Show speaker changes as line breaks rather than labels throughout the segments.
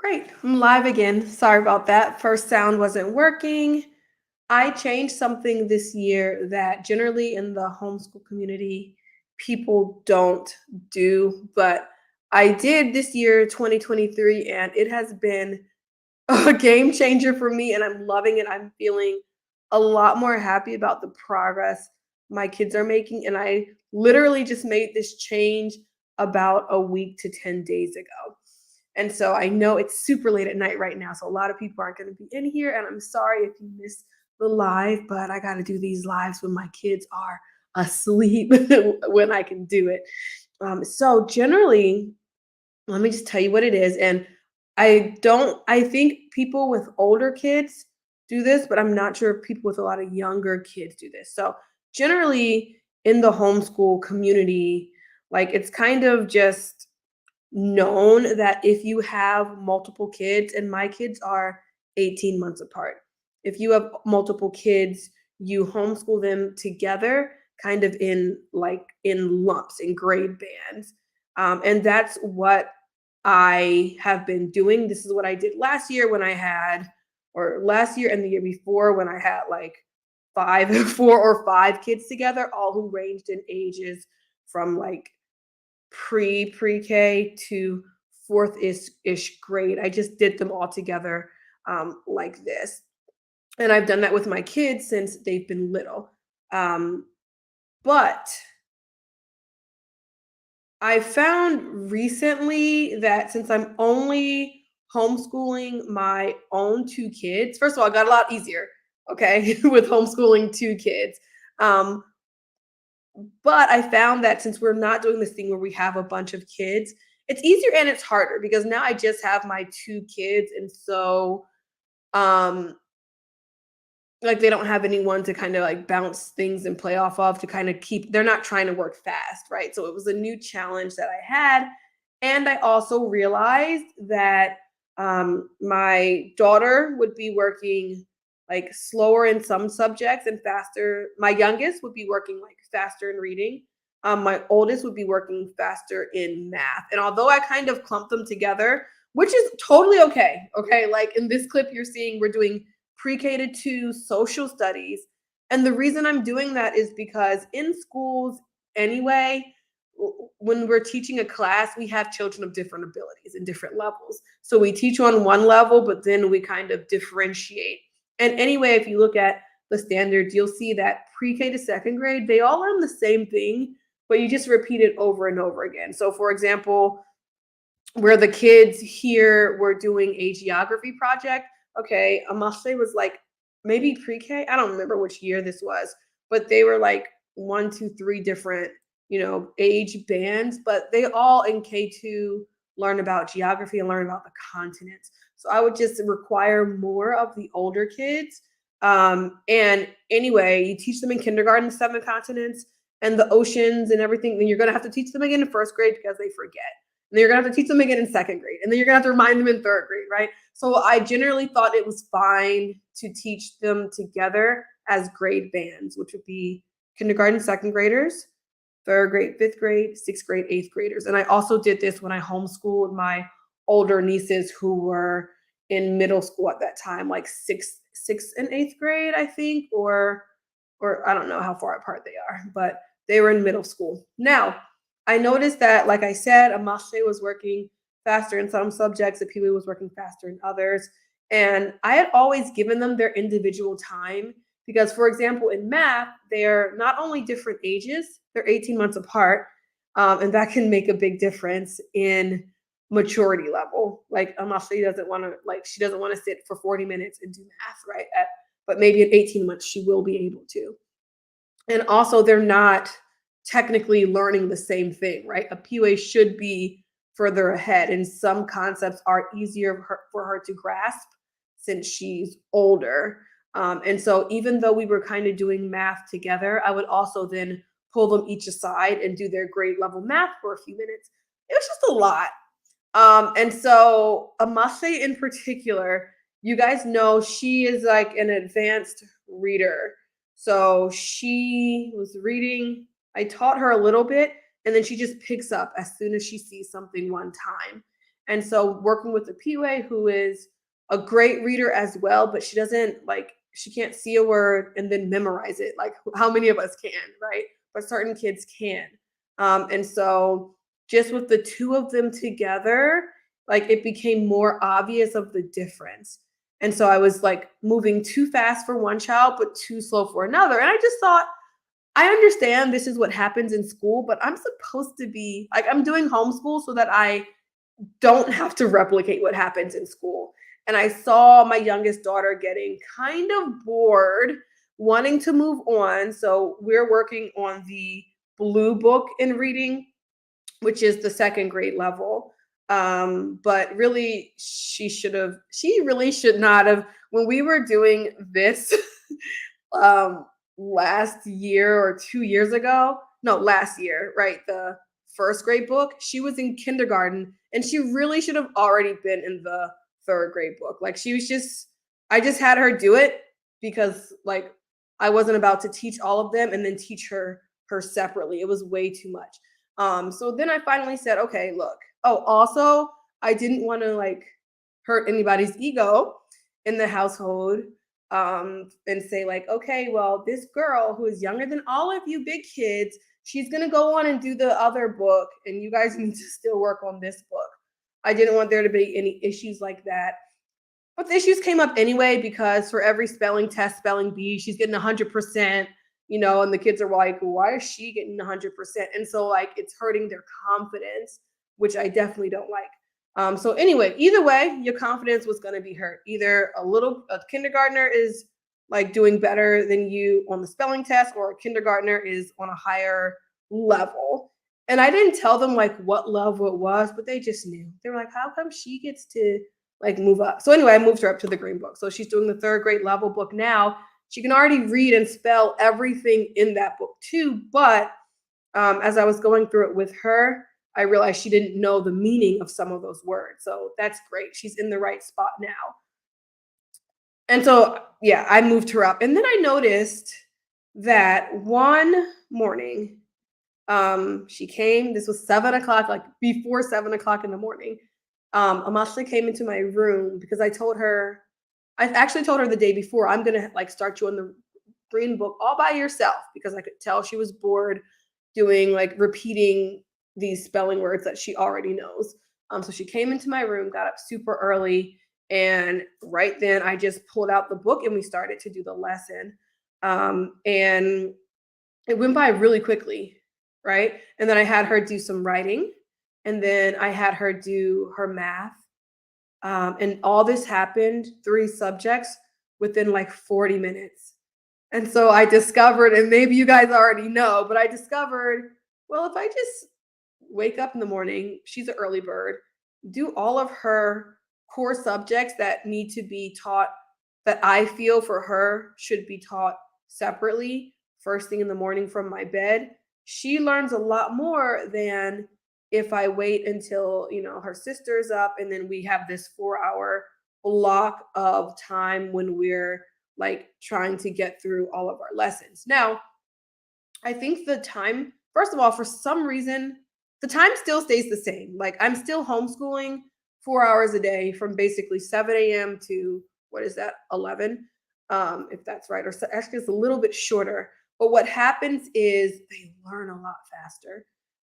Great. I'm live again. Sorry about that. First sound wasn't working. I changed something this year that generally in the homeschool community people don't do, but I did this year, 2023, and it has been a game changer for me and I'm loving it. I'm feeling a lot more happy about the progress my kids are making. And I literally just made this change about a week to 10 days ago. And so I know it's super late at night right now. So a lot of people aren't going to be in here. And I'm sorry if you missed the live, but I got to do these lives when my kids are asleep when I can do it. So generally, let me just tell you what it is. And I think people with older kids do this, but I'm not sure if people with a lot of younger kids do this. So generally in the homeschool community, like it's kind of just known that if you have multiple kids, and my kids are 18 months apart, if you have multiple kids, you homeschool them together, kind of in lumps, in grade bands. And that's what I have been doing. This is what I did last year or last year and the year before when I had like five, 4 or 5 kids together, all who ranged in ages from like pre-K to fourth ish grade. I just did them all together like this. And I've done that with my kids since they've been little. Um, but I found recently that since I'm only homeschooling my own 2 kids, first of all, it got a lot easier, okay, with homeschooling 2 kids. Um, But I found that since we're not doing this thing where we have a bunch of kids, it's easier and it's harder because now I just have my 2 kids. And so, um, like they don't have anyone to kind of like bounce things and play off of to kind of keep, they're not trying to work fast, right? So it was a new challenge that I had. And I also realized that my daughter would be working like slower in some subjects and faster. My youngest would be working like faster in reading. My oldest would be working faster in math. And although I kind of clumped them together, which is totally okay. Okay. Like in this clip, you're seeing we're doing pre-K to 2 social studies. And the reason I'm doing that is because in schools anyway, when we're teaching a class, we have children of different abilities and different levels. So we teach on one level, but then we kind of differentiate. And anyway, if you look at the standards, you'll see that pre-K to second grade, they all learn the same thing, but you just repeat it over and over again. So for example, where the kids here were doing a geography project. Okay, Amache was like maybe pre-K. I don't remember which year this was, but they were like 1, 2, 3 different, age bands, but they all in K2 learn about geography and learn about the continents. So I would just require more of the older kids. And anyway, you teach them in kindergarten, 7 continents and the oceans and everything. Then you're going to have to teach them again in first grade because they forget. And then you're gonna have to teach them again in second grade. And then you're gonna have to remind them in third grade, right? So I generally thought it was fine to teach them together as grade bands, which would be kindergarten, second graders, third grade, fifth grade, sixth grade, eighth graders. And I also did this when I homeschooled my older nieces who were in middle school at that time, like sixth and eighth grade, I think, or I don't know how far apart they are, but they were in middle school. Now, I noticed that, like I said, Amache was working faster in some subjects, Apiwe was working faster in others. And I had always given them their individual time because, for example, in math, they're not only different ages, they're 18 months apart. And that can make a big difference in maturity level. Like Amache doesn't want to, like, she doesn't want to sit for 40 minutes and do math, right? But maybe in 18 months, she will be able to. And also, they're not technically learning the same thing, right? A PUA should be further ahead, and some concepts are easier for her to grasp since she's older. And so, even though we were kind of doing math together, I would also then pull them each aside and do their grade level math for a few minutes. It was just a lot. And so, Amase in particular, you guys know she is like an advanced reader. So she was reading. I taught her a little bit, and then she just picks up as soon as she sees something one time. And so working with the PUA who is a great reader as well, but she doesn't like she can't see a word and then memorize it like how many of us can, right? But certain kids can. And so just with the two of them together, like it became more obvious of the difference. And so I was like moving too fast for one child, but too slow for another. And I just thought, I understand this is what happens in school, but I'm supposed to be like, I'm doing homeschool so that I don't have to replicate what happens in school. And I saw my youngest daughter getting kind of bored, wanting to move on. So we're working on the blue book in reading, which is the second grade level. But really, she really should not have. When we were doing this um, last year or 2 years ago, no, last year, right? The first grade book, she was in kindergarten and she really should have already been in the third grade book. Like she was just, I just had her do it because like I wasn't about to teach all of them and then teach her separately. It was way too much. So then I finally said, okay, look. Oh, also, I didn't want to like hurt anybody's ego in the household and say like, okay, well, this girl who is younger than all of you big kids, she's gonna go on and do the other book, and you guys need to still work on this book. I didn't want there to be any issues like that. But the issues came up anyway because for every spelling test, spelling bee, she's getting 100%, and the kids are like, why is she getting 100%? And so, like, it's hurting their confidence, which I definitely don't like. So, anyway, either way, your confidence was going to be hurt. Either a kindergartner is like doing better than you on the spelling test, or a kindergartner is on a higher level. And I didn't tell them like what level it was, but they just knew. They were like, how come she gets to like move up? So anyway, I moved her up to the green book. So she's doing the third grade level book now. She can already read and spell everything in that book too. But as I was going through it with her, I realized she didn't know the meaning of some of those words. So that's great. She's in the right spot now. And so, yeah, I moved her up. And then I noticed that one morning, she came, this was 7 o'clock, like before 7 o'clock in the morning. Amashli came into my room because I actually told her the day before, I'm gonna like start you on the green book all by yourself because I could tell she was bored doing like repeating these spelling words that she already knows. So she came into my room, got up super early, and right then I just pulled out the book and we started to do the lesson. And it went by really quickly, right? And then I had her do some writing, and then I had her do her math. And all this happened, three subjects, within like 40 minutes. And so I discovered, and maybe you guys already know, but I discovered, well, if I just wake up in the morning, she's an early bird, do all of her core subjects that need to be taught, that I feel for her should be taught separately first thing in the morning from my bed, she learns a lot more than if I wait until, her sister's up and then we have this 4 hour block of time when we're like trying to get through all of our lessons. Now, I think the time, first of all, for some reason, the time still stays the same. Like I'm still homeschooling 4 hours a day from basically 7 a.m. to what is that, 11, if that's right, or actually it's a little bit shorter. But what happens is they learn a lot faster.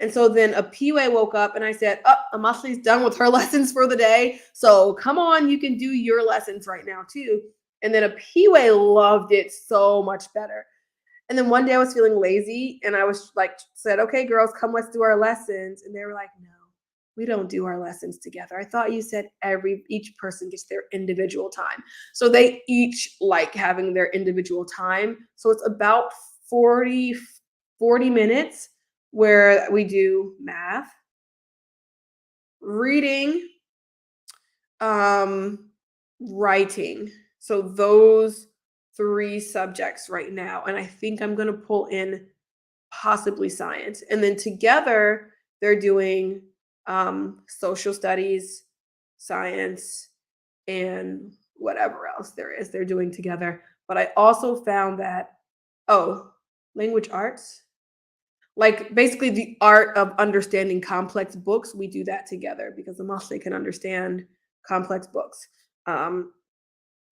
And so then a PUA woke up and I said, oh, Amashli's done with her lessons for the day. So come on, you can do your lessons right now too. And then a PUA loved it so much better. And then one day I was feeling lazy and I was like, said, okay, girls, come, let's do our lessons. And they were like, no, we don't do our lessons together. I thought you said each person gets their individual time. So they each like having their individual time. So it's about 40 minutes where we do math, reading, writing. So those three subjects right now. And I think I'm going to pull in possibly science. And then together, they're doing social studies, science, and whatever else there is, they're doing together. But I also found that, oh, language arts. like basically the art of understanding complex books. We do that together because the Muslim can understand complex books. Um,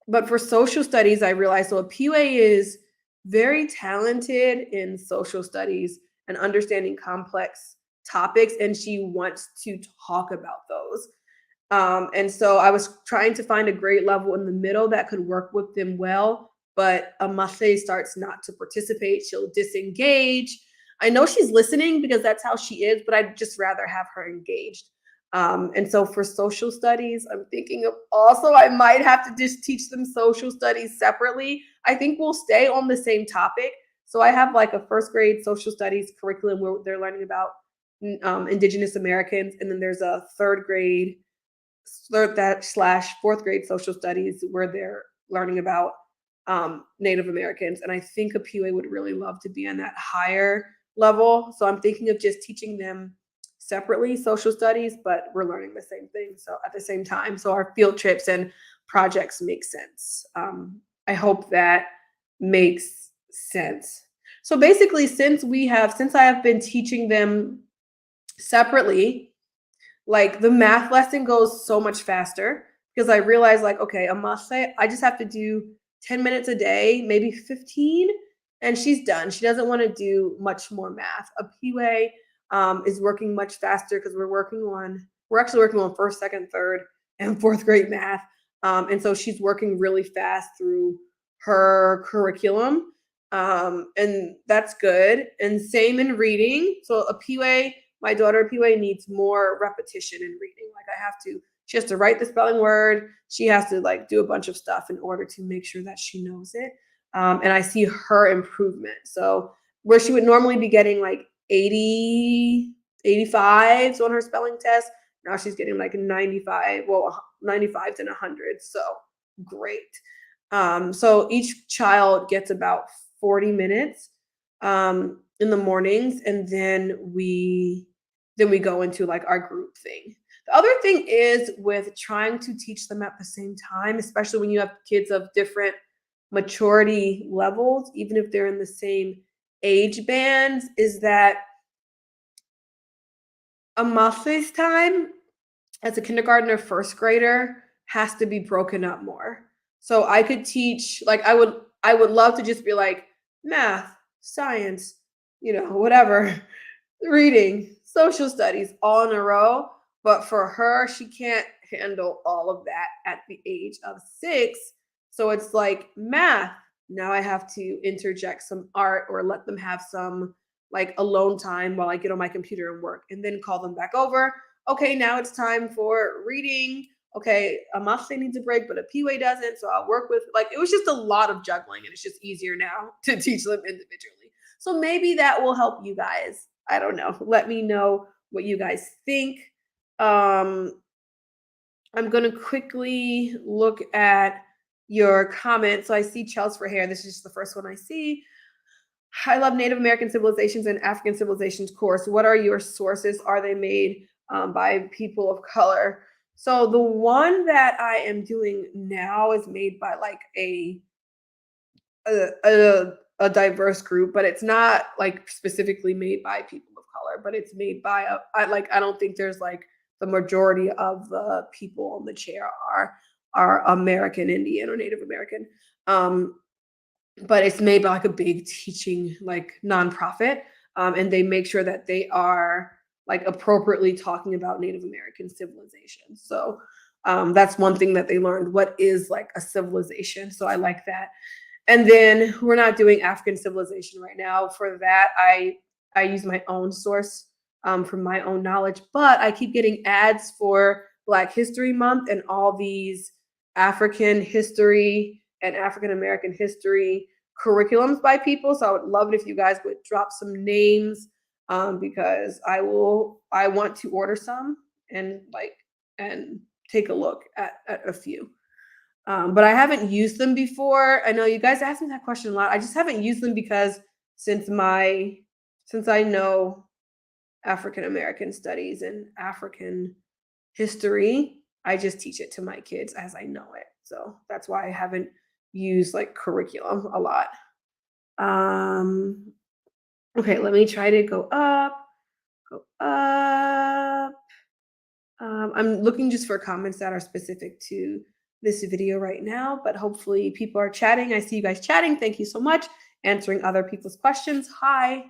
but for social studies, I realized so PUA is very talented in social studies and understanding complex topics, and she wants to talk about those. And so I was trying to find a grade level in the middle that could work with them well, but Amase starts not to participate. She'll disengage. I know she's listening because that's how she is, but I'd just rather have her engaged. And so for social studies, I'm thinking of also I might have to just teach them social studies separately. I think we'll stay on the same topic. So I have like a first grade social studies curriculum where they're learning about Indigenous Americans, and then there's a third grade that slash fourth grade social studies where they're learning about Native Americans. And I think a PUA would really love to be on that higher level. So I'm thinking of just teaching them separately social studies, but we're learning the same thing. So at the same time, so our field trips and projects make sense. I hope that makes sense. So basically, since I have been teaching them separately, like the math lesson goes so much faster because I realize like, okay, a must say I just have to do 10 minutes a day, maybe 15, and she's done. She doesn't want to do much more math. A PUA is working much faster because we're actually working on first, second, third, and fourth grade math. And so she's working really fast through her curriculum. And that's good. And same in reading. So a PUA, my daughter PUA needs more repetition in reading. Like she has to write the spelling word. She has to like do a bunch of stuff in order to make sure that she knows it. And I see her improvement. So where she would normally be getting like 80, 85s on her spelling test, now she's getting like 95, well, 95s and 100s. So great. So each child gets about 40 minutes in the mornings, and then we go into like our group thing. The other thing is with trying to teach them at the same time, especially when you have kids of different maturity levels, even if they're in the same age bands, is that a Mafe's time as a kindergartner, first grader has to be broken up more. So I could teach, like I would love to just be like math, science, whatever, reading, social studies all in a row. But for her, she can't handle all of that at the age of 6. So it's like math. Now I have to interject some art or let them have some like alone time while I get on my computer and work and then call them back over. Okay, now it's time for reading. Okay, a Mafse needs a break, but a PUA doesn't. So I'll work with like it was just a lot of juggling, and it's just easier now to teach them individually. So maybe that will help you guys. I don't know. Let me know what you guys think. Um, I'm gonna quickly look at your comments. So I see Chels for hair. This is just the first one I see. I love Native American civilizations and African civilizations course. What are your sources? Are they made by people of color? So the one that I am doing now is made by like a, a, a diverse group, but it's not like specifically made by people of color, but it's made by I don't think there's like the majority of the people on the chair are American Indian or Native American. Um, but it's made by like a big teaching like nonprofit, and they make sure that they are like appropriately talking about Native American civilization. So that's one thing that they learned. What is like a civilization? So I like that. And then we're not doing African civilization right now. For that, I use my own source from my own knowledge, but I keep getting ads for Black History Month and all these African history and African American history curriculums by people. So I would love it if you guys would drop some names, because I want to order some and take a look at a few. But I haven't used them before. I know you guys ask me that question a lot. I just haven't used them because since I know African American studies and African history, I just teach it to my kids as I know it. So that's why I haven't used like curriculum a lot. Um, Okay, let me try to go up, go up. I'm looking just for comments that are specific to this video right now, but hopefully people are chatting. I see you guys chatting. Thank you so much. Answering other people's questions. Hi.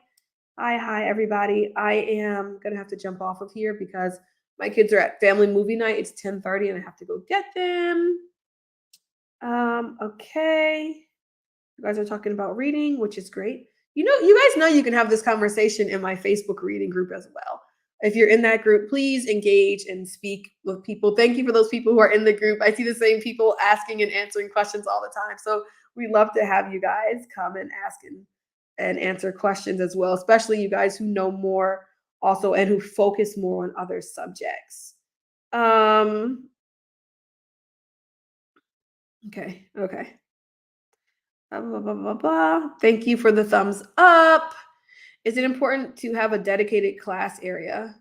Hi, everybody. I am gonna have to jump off of here because my kids are at family movie night. It's 10:30 and I have to go get them. Okay. You guys are talking about reading, which is great. You guys know you can have this conversation in my Facebook reading group as well. If you're in that group, please engage and speak with people. Thank you for those people who are in the group. I see the same people asking and answering questions all the time. So we love to have you guys come and ask and answer questions as well, especially you guys who know more also and who focus more on other subjects. Um, okay. Blah, blah, blah, blah. Thank you for the thumbs up. Is it important to have a dedicated class area?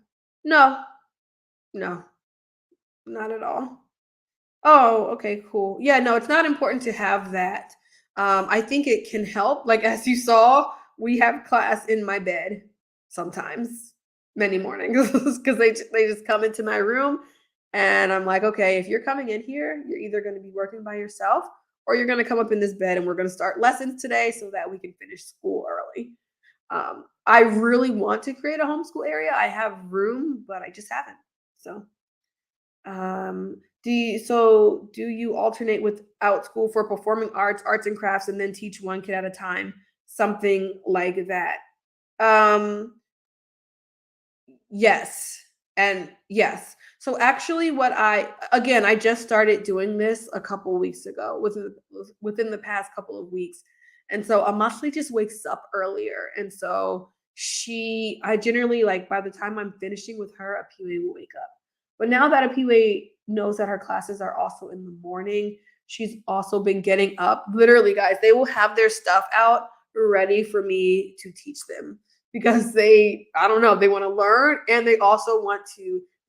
No, no, not at all. Oh, okay, cool. Yeah, no, it's not important to have that. I think it can help. Like as you saw, we have class in my bed sometimes, many mornings, because they just come into my room, and I'm like, okay, if you're coming in here, you're either going to be working by yourself, or you're going to come up in this bed, and we're going to start lessons today so that we can finish school early. I really want to create a homeschool area. I have room, but I just haven't. So. Do you alternate with out school for performing arts, arts and crafts, and then teach one kid at a time? Something like that. Um, yes. And yes. So actually what I just started doing this a couple weeks ago, within the past couple of weeks. And so Amashli just wakes up earlier. And so I generally like by the time I'm finishing with her, Apua will wake up. But now that Apua knows that her classes are also in the morning, she's also been getting up. Literally, guys, they will have their stuff out ready for me to teach them because I don't know, they want to learn and they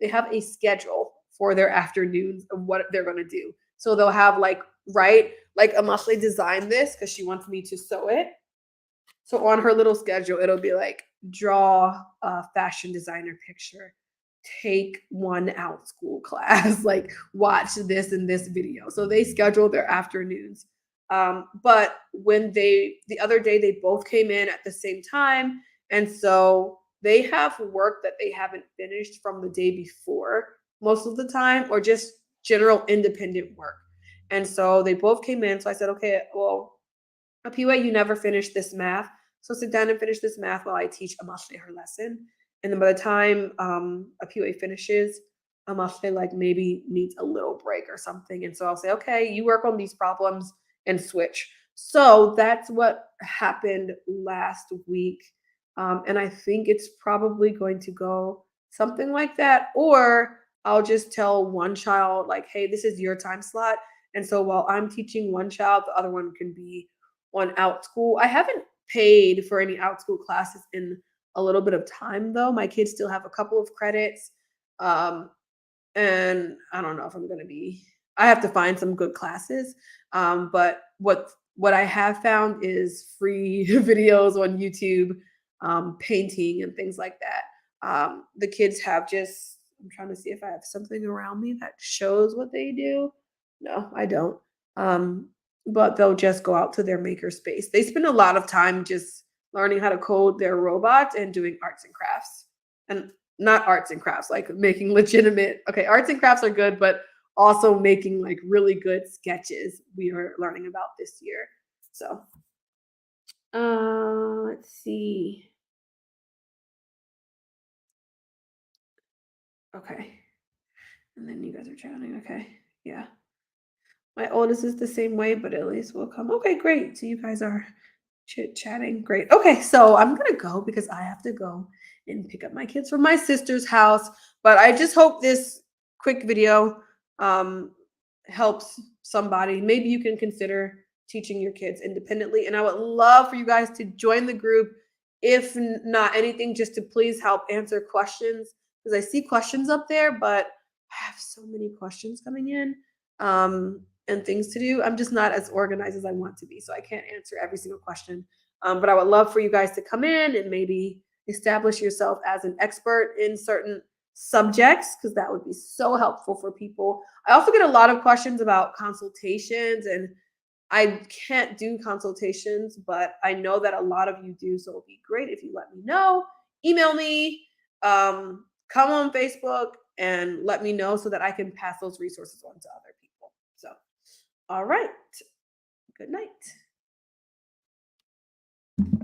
have a schedule for their afternoons of what they're going to do. So they'll have like Amashle designed this because she wants me to sew it. So on her little schedule, it'll be like draw a fashion designer picture, take one out school class, like watch this and this video. So they schedule their afternoons. But the other day, they both came in at the same time. And so they have work that they haven't finished from the day before most of the time, or just general independent work. And so they both came in. So I said, okay, well, Apiwa, you never finished this math. So sit down and finish this math while I teach Amashle her lesson. And then by the time Apiwa finishes, Amashle like maybe needs a little break or something. And so I'll say, okay, you work on these problems and switch. So that's what happened last week. And I think it's probably going to go something like that. Or I'll just tell one child, like, hey, this is your time slot. And so while I'm teaching one child, the other one can be on out school. I haven't paid for any out school classes in a little bit of time though. My kids still have a couple of credits. Um, and I don't know if I'm going to be I have to find some good classes. But what I have found is free videos on YouTube, painting and things like that. The kids have just I'm trying to see if I have something around me that shows what they do. No, I don't. Um, but they'll just go out to their maker space. They spend a lot of time just learning how to code their robots and doing arts and crafts. And not arts and crafts, like making legitimate okay, arts and crafts are good, but also making like really good sketches we are learning about this year. So let's see. Okay. And then you guys are chatting. Okay. Yeah. My oldest is the same way, but at least we'll come. Okay, great. So you guys are chit chatting. Great. Okay, so I'm gonna go because I have to go and pick up my kids from my sister's house. But I just hope this quick video um, helps somebody. Maybe you can consider teaching your kids independently. And I would love for you guys to join the group, if not anything, just to please help answer questions because I see questions up there, but I have so many questions coming in. And things to do. I'm just not as organized as I want to be, so I can't answer every single question. But I would love for you guys to come in and maybe establish yourself as an expert in certain subjects because that would be so helpful for people. I also get a lot of questions about consultations, and I can't do consultations, but I know that a lot of you do. So it would be great if you let me know. Email me, come on Facebook, and let me know so that I can pass those resources on to other people. So, all right. Good night.